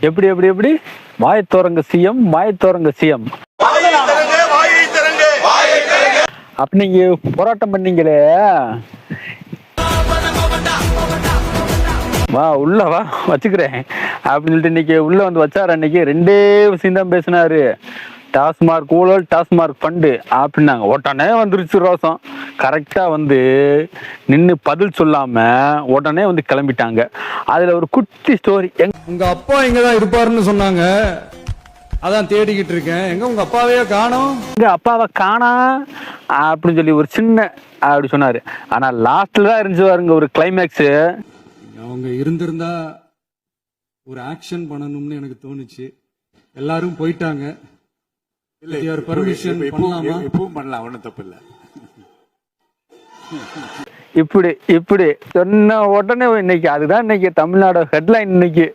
எப்படி எப்படி எப்படி மாயத்தோரங்க சிஎம் மாயத்தோரங்க சிஎம் அப்ப நீங்க போராட்டம் பண்ணீங்களே, வா உள்ள வா வச்சுக்கிறேன் அப்படின்னு சொல்லிட்டு இன்னைக்கு உள்ள வந்து வச்சாரு. அன்னைக்கு ரெண்டே விஷயம் தான் பேசினாரு. டாஸ்மார்க் ஊழல், டாஸ்மார்க் ஃபண்டு அப்படின்னாங்க. உடனே வந்துருச்சு ரோசம். கரெக்டா வந்து நின்று பதில் சொல்லாம உடனே வந்து கிளம்பிட்டாங்க. அதுல ஒரு குட்டி ஸ்டோரி. உங்க அப்பா இங்கதான் இருப்பாருன்னு சொன்னாங்க, அதான் தேடிக்கிட்டு இருக்கேன். எங்க உங்க அப்பாவையே காணோம்? எங்க அப்பாவை காணா அப்படின்னு சொல்லி ஒரு சின்ன அப்படி சொன்னாரு. ஆனா லாஸ்ட்ல தான் இருந்துச்சு பாருங்க ஒரு கிளைமேக்ஸ். அவங்க இருந்திருந்தா ஒரு ஆக்ஷன் பண்ணணும்னு எனக்கு தோணுச்சு. எல்லாரும் போயிட்டாங்க. பர்மிஷன் பண்ணலாமா? இப்பவும் பண்ணலாம், ஒன்றும் தப்பு இல்லை. இப்படி இப்படி சொன்ன உடனே இன்னைக்கு அதுதான் இன்னைக்கு தமிழ்நாடு ஹெட்லைன் இன்னைக்கு.